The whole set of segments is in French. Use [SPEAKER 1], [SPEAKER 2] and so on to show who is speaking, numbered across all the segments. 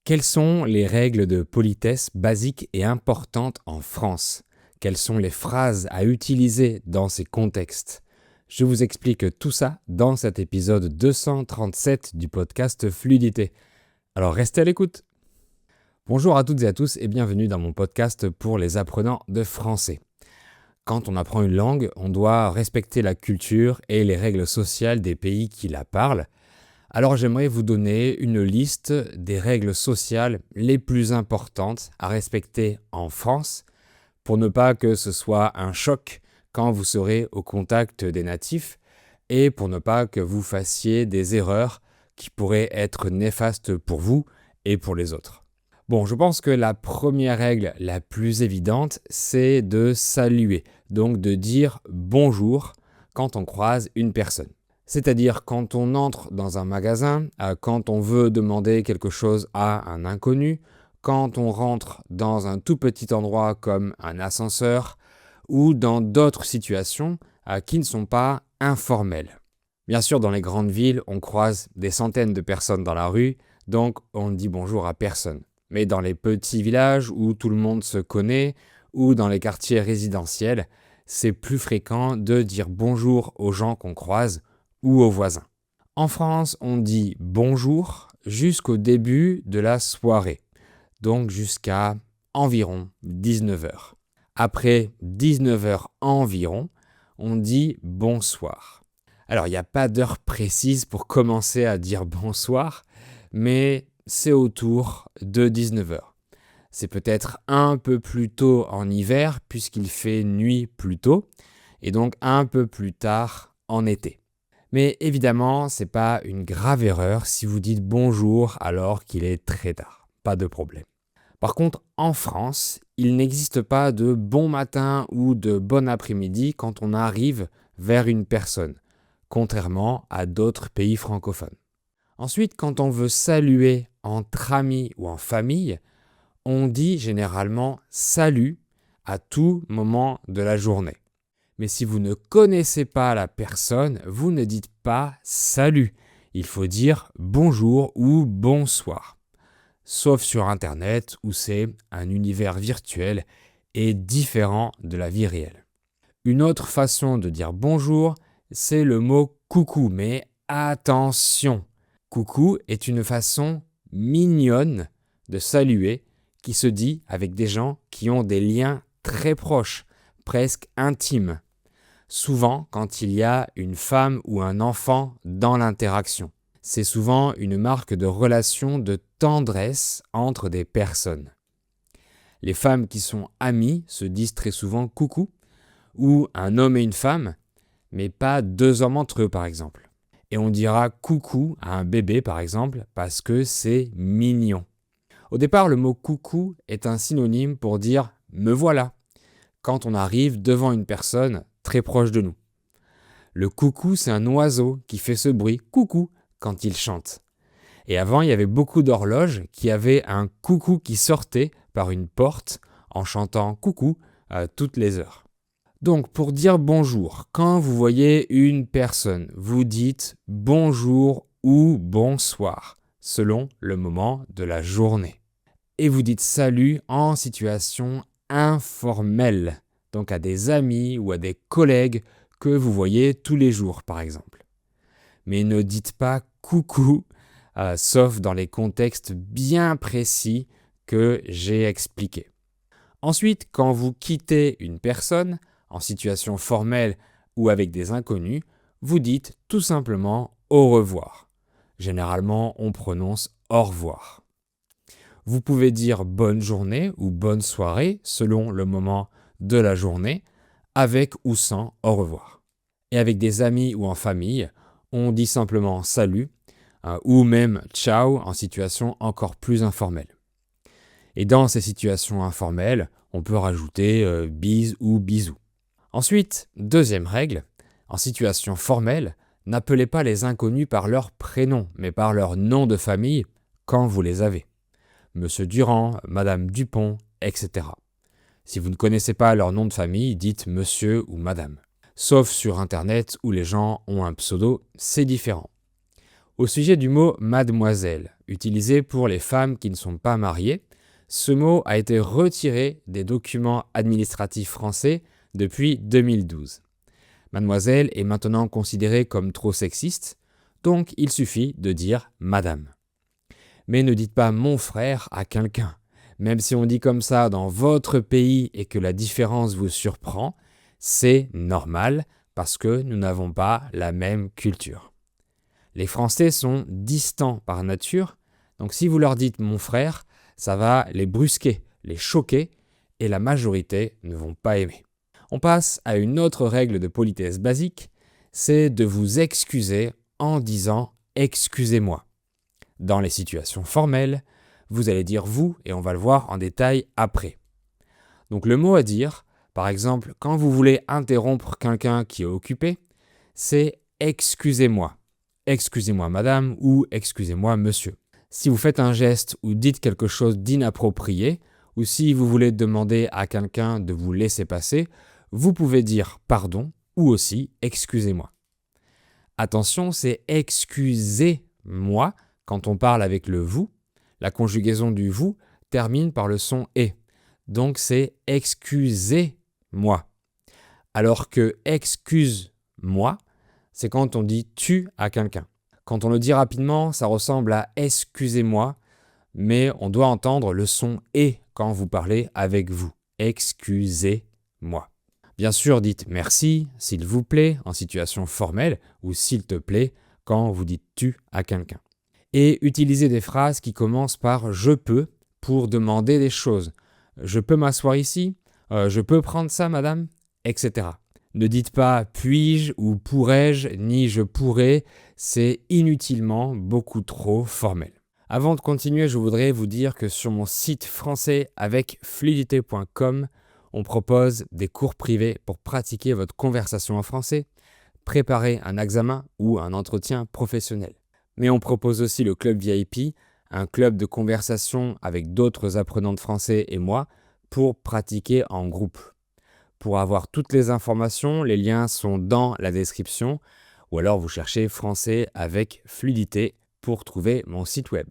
[SPEAKER 1] Quelles sont les règles de politesse basiques et importantes en France? Quelles sont les phrases à utiliser dans ces contextes? Je vous explique tout ça dans cet épisode 237 du podcast Fluidité. Alors restez à l'écoute. Bonjour à toutes et à tous et bienvenue dans mon podcast pour les apprenants de français. Quand on apprend une langue, on doit respecter la culture et les règles sociales des pays qui la parlent. Alors j'aimerais vous donner une liste des règles sociales les plus importantes à respecter en France pour ne pas que ce soit un choc quand vous serez au contact des natifs et pour ne pas que vous fassiez des erreurs qui pourraient être néfastes pour vous et pour les autres. Bon, je pense que la première règle la plus évidente, c'est de saluer, donc de dire bonjour quand on croise une personne. C'est-à-dire quand on entre dans un magasin, quand on veut demander quelque chose à un inconnu, quand on rentre dans un tout petit endroit comme un ascenseur ou dans d'autres situations qui ne sont pas informelles. Bien sûr, dans les grandes villes, on croise des centaines de personnes dans la rue, donc on ne dit bonjour à personne. Mais dans les petits villages où tout le monde se connaît ou dans les quartiers résidentiels, c'est plus fréquent de dire bonjour aux gens qu'on croise ou aux voisins. En France, on dit bonjour jusqu'au début de la soirée, donc jusqu'à environ 19h. Après 19h environ, on dit bonsoir. Alors, il n'y a pas d'heure précise pour commencer à dire bonsoir, mais c'est autour de 19h. C'est peut-être un peu plus tôt en hiver puisqu'il fait nuit plus tôt, et donc un peu plus tard en été. Mais évidemment, ce n'est pas une grave erreur si vous dites bonjour alors qu'il est très tard. Pas de problème. Par contre, en France, il n'existe pas de bon matin ou de bon après-midi quand on arrive vers une personne, contrairement à d'autres pays francophones. Ensuite, quand on veut saluer entre amis ou en famille, on dit généralement salut à tout moment de la journée. Mais si vous ne connaissez pas la personne, vous ne dites pas salut. Il faut dire bonjour ou bonsoir. Sauf sur Internet où c'est un univers virtuel et différent de la vie réelle. Une autre façon de dire bonjour, c'est le mot coucou. Mais attention, coucou est une façon mignonne de saluer qui se dit avec des gens qui ont des liens très proches, presque intimes. Souvent quand il y a une femme ou un enfant dans l'interaction. C'est souvent une marque de relation de tendresse entre des personnes. Les femmes qui sont amies se disent très souvent coucou, ou un homme et une femme, mais pas deux hommes entre eux par exemple. Et on dira coucou à un bébé par exemple parce que c'est mignon. Au départ, le mot coucou est un synonyme pour dire me voilà quand on arrive devant une personne très proche de nous. Le coucou, c'est un oiseau qui fait ce bruit coucou quand il chante. Et avant, il y avait beaucoup d'horloges qui avaient un coucou qui sortait par une porte en chantant coucou à toutes les heures. Donc, pour dire bonjour, quand vous voyez une personne, vous dites bonjour ou bonsoir, selon le moment de la journée. Et vous dites salut en situation informelle, donc à des amis ou à des collègues que vous voyez tous les jours, par exemple. Mais ne dites pas coucou, sauf dans les contextes bien précis que j'ai expliqués. Ensuite, quand vous quittez une personne, en situation formelle ou avec des inconnus, vous dites tout simplement au revoir. Généralement, on prononce au revoir. Vous pouvez dire bonne journée ou bonne soirée selon le moment de la journée, avec ou sans au revoir. Et avec des amis ou en famille, on dit simplement salut ou même ciao en situation encore plus informelle. Et dans ces situations informelles, on peut rajouter bise ou bisous. Ensuite, deuxième règle, en situation formelle, n'appelez pas les inconnus par leur prénom, mais par leur nom de famille quand vous les avez. Monsieur Durand, Madame Dupont, etc. Si vous ne connaissez pas leur nom de famille, dites monsieur ou madame. Sauf sur Internet où les gens ont un pseudo, c'est différent. Au sujet du mot mademoiselle, utilisé pour les femmes qui ne sont pas mariées, ce mot a été retiré des documents administratifs français depuis 2012. Mademoiselle est maintenant considérée comme trop sexiste, donc il suffit de dire madame. Mais ne dites pas mon frère à quelqu'un. Même si on dit comme ça dans votre pays et que la différence vous surprend, c'est normal parce que nous n'avons pas la même culture. Les Français sont distants par nature, donc si vous leur dites mon frère, ça va les brusquer, les choquer et la majorité ne vont pas aimer. On passe à une autre règle de politesse basique, c'est de vous excuser en disant « excusez-moi ». Dans les situations formelles, vous allez dire « vous » et on va le voir en détail après. Donc le mot à dire, par exemple, quand vous voulez interrompre quelqu'un qui est occupé, c'est « excusez-moi ». Excusez-moi madame ou excusez-moi monsieur. Si vous faites un geste ou dites quelque chose d'inapproprié, ou si vous voulez demander à quelqu'un de vous laisser passer, vous pouvez dire pardon ou aussi excusez-moi. Attention, c'est excusez-moi quand on parle avec le vous. La conjugaison du vous termine par le son et. Donc c'est excusez-moi. Alors que excuse-moi, c'est quand on dit tu à quelqu'un. Quand on le dit rapidement, ça ressemble à excusez-moi, mais on doit entendre le son et quand vous parlez avec vous. Excusez-moi. Bien sûr, dites merci, s'il vous plaît, en situation formelle, ou s'il te plaît, quand vous dites tu à quelqu'un. Et utilisez des phrases qui commencent par je peux pour demander des choses. Je peux m'asseoir ici, je peux prendre ça, madame, etc. Ne dites pas puis-je ou pourrais-je, ni je pourrais, c'est inutilement beaucoup trop formel. Avant de continuer, je voudrais vous dire que sur mon site français avec fluidité.com, on propose des cours privés pour pratiquer votre conversation en français, préparer un examen ou un entretien professionnel. Mais on propose aussi le club VIP, un club de conversation avec d'autres apprenants de français et moi pour pratiquer en groupe. Pour avoir toutes les informations, les liens sont dans la description ou alors vous cherchez français avec fluidité pour trouver mon site web.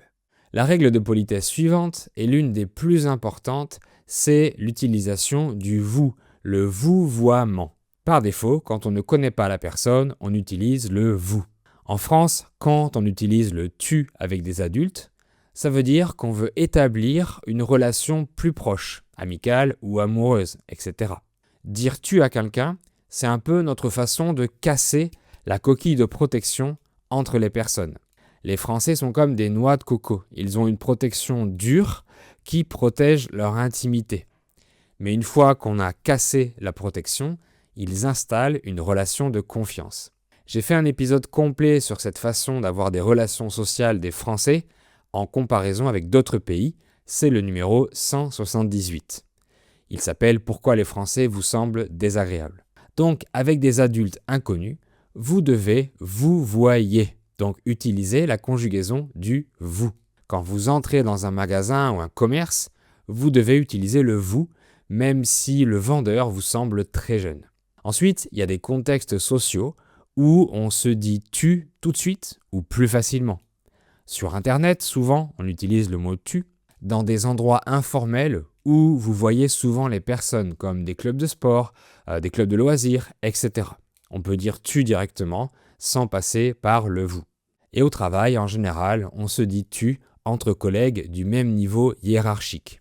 [SPEAKER 1] La règle de politesse suivante est l'une des plus importantes, c'est l'utilisation du vous, le vouvoiement. Par défaut, quand on ne connaît pas la personne, on utilise le vous. En France, quand on utilise le tu avec des adultes, ça veut dire qu'on veut établir une relation plus proche, amicale ou amoureuse, etc. Dire tu à quelqu'un, c'est un peu notre façon de casser la coquille de protection entre les personnes. Les Français sont comme des noix de coco. Ils ont une protection dure qui protège leur intimité. Mais une fois qu'on a cassé la protection, ils installent une relation de confiance. J'ai fait un épisode complet sur cette façon d'avoir des relations sociales des Français en comparaison avec d'autres pays. C'est le numéro 178. Il s'appelle « Pourquoi les Français vous semblent désagréables ». Donc, avec des adultes inconnus, vous devez vous voyer. Donc, utilisez la conjugaison du « vous ». Quand vous entrez dans un magasin ou un commerce, vous devez utiliser le « vous », même si le vendeur vous semble très jeune. Ensuite, il y a des contextes sociaux où on se dit « tu » tout de suite ou plus facilement. Sur Internet, souvent, on utilise le mot « tu ». Dans des endroits informels où vous voyez souvent les personnes, comme des clubs de sport, des clubs de loisirs, etc. On peut dire « tu » directement, sans passer par le « vous ». Et au travail, en général, on se dit « tu » entre collègues du même niveau hiérarchique.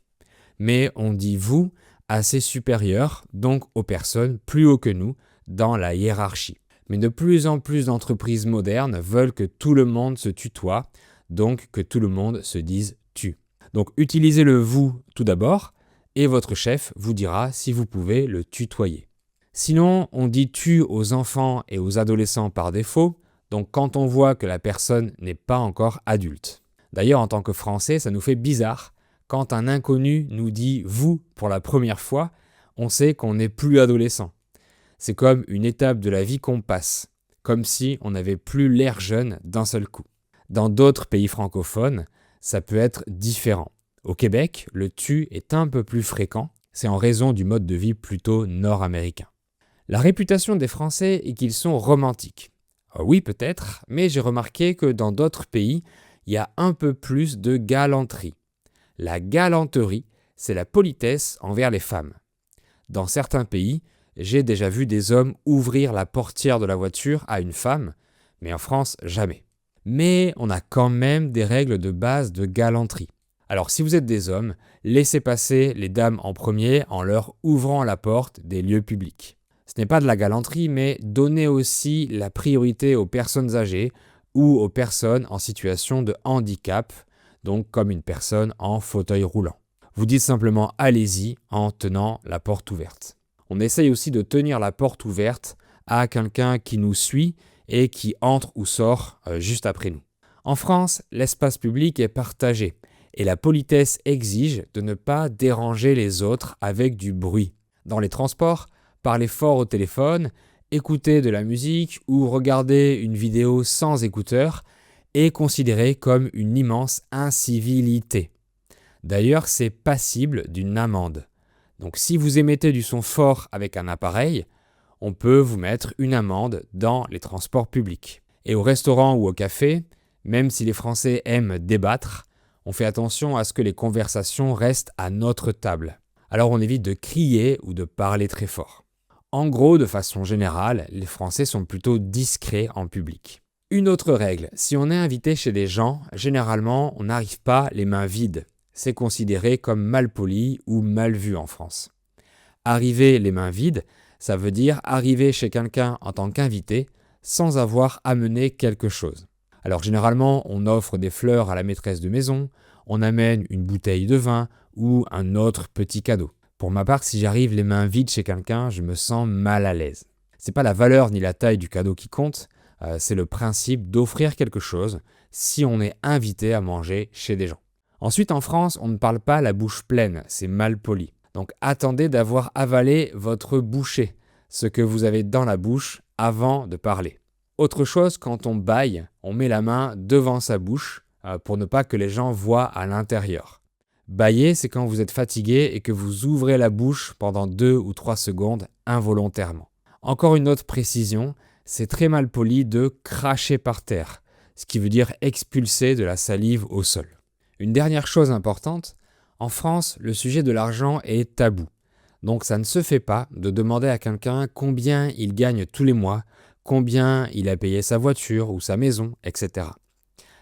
[SPEAKER 1] Mais on dit « vous » à ses supérieurs, donc aux personnes plus haut que nous, dans la hiérarchie. Mais de plus en plus d'entreprises modernes veulent que tout le monde se tutoie, donc que tout le monde se dise « tu ». Donc utilisez le « vous » tout d'abord, et votre chef vous dira si vous pouvez le tutoyer. Sinon, on dit « tu » aux enfants et aux adolescents par défaut, donc quand on voit que la personne n'est pas encore adulte. D'ailleurs, en tant que Français, ça nous fait bizarre. Quand un inconnu nous dit « vous » pour la première fois, on sait qu'on n'est plus adolescent. C'est comme une étape de la vie qu'on passe, comme si on n'avait plus l'air jeune d'un seul coup. Dans d'autres pays francophones, ça peut être différent. Au Québec, le « tu » est un peu plus fréquent, c'est en raison du mode de vie plutôt nord-américain. La réputation des Français est qu'ils sont romantiques. Oui, peut-être, mais j'ai remarqué que dans d'autres pays, il y a un peu plus de galanterie. La galanterie, c'est la politesse envers les femmes. Dans certains pays, j'ai déjà vu des hommes ouvrir la portière de la voiture à une femme, mais en France, jamais. Mais on a quand même des règles de base de galanterie. Alors si vous êtes des hommes, laissez passer les dames en premier en leur ouvrant la porte des lieux publics. Ce n'est pas de la galanterie, mais donnez aussi la priorité aux personnes âgées ou aux personnes en situation de handicap, donc comme une personne en fauteuil roulant. Vous dites simplement allez-y en tenant la porte ouverte. On essaye aussi de tenir la porte ouverte à quelqu'un qui nous suit et qui entre ou sort juste après nous. En France, l'espace public est partagé et la politesse exige de ne pas déranger les autres avec du bruit. Dans les transports, parler fort au téléphone, écouter de la musique ou regarder une vidéo sans écouteurs est considéré comme une immense incivilité. D'ailleurs, c'est passible d'une amende. Donc si vous émettez du son fort avec un appareil, on peut vous mettre une amende dans les transports publics. Et au restaurant ou au café, même si les Français aiment débattre, on fait attention à ce que les conversations restent à notre table. Alors on évite de crier ou de parler très fort. En gros, de façon générale, les Français sont plutôt discrets en public. Une autre règle, si on est invité chez des gens, généralement on n'arrive pas les mains vides. C'est considéré comme malpoli ou mal vu en France. Arriver les mains vides, ça veut dire arriver chez quelqu'un en tant qu'invité sans avoir amené quelque chose. Alors généralement, on offre des fleurs à la maîtresse de maison, on amène une bouteille de vin ou un autre petit cadeau. Pour ma part, si j'arrive les mains vides chez quelqu'un, je me sens mal à l'aise. C'est pas la valeur ni la taille du cadeau qui compte, c'est le principe d'offrir quelque chose si on est invité à manger chez des gens. Ensuite, en France, on ne parle pas la bouche pleine, c'est mal poli. Donc attendez d'avoir avalé votre bouchée, ce que vous avez dans la bouche avant de parler. Autre chose, quand on bâille, on met la main devant sa bouche pour ne pas que les gens voient à l'intérieur. Bâiller, c'est quand vous êtes fatigué et que vous ouvrez la bouche pendant 2 ou 3 secondes involontairement. Encore une autre précision, c'est très mal poli de cracher par terre, ce qui veut dire expulser de la salive au sol. Une dernière chose importante, en France, le sujet de l'argent est tabou. Donc ça ne se fait pas de demander à quelqu'un combien il gagne tous les mois, combien il a payé sa voiture ou sa maison, etc.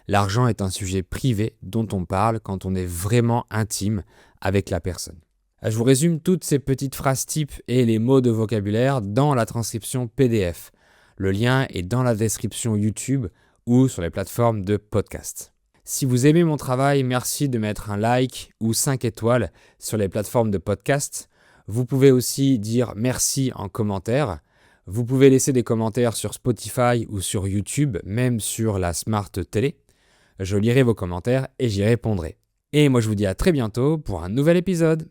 [SPEAKER 1] L'argent est un sujet privé dont on parle quand on est vraiment intime avec la personne. Je vous résume toutes ces petites phrases types et les mots de vocabulaire dans la transcription PDF. Le lien est dans la description YouTube ou sur les plateformes de podcast. Si vous aimez mon travail, merci de mettre un like ou 5 étoiles sur les plateformes de podcast. Vous pouvez aussi dire merci en commentaire. Vous pouvez laisser des commentaires sur Spotify ou sur YouTube, même sur la Smart Télé. Je lirai vos commentaires et j'y répondrai. Et moi je vous dis à très bientôt pour un nouvel épisode.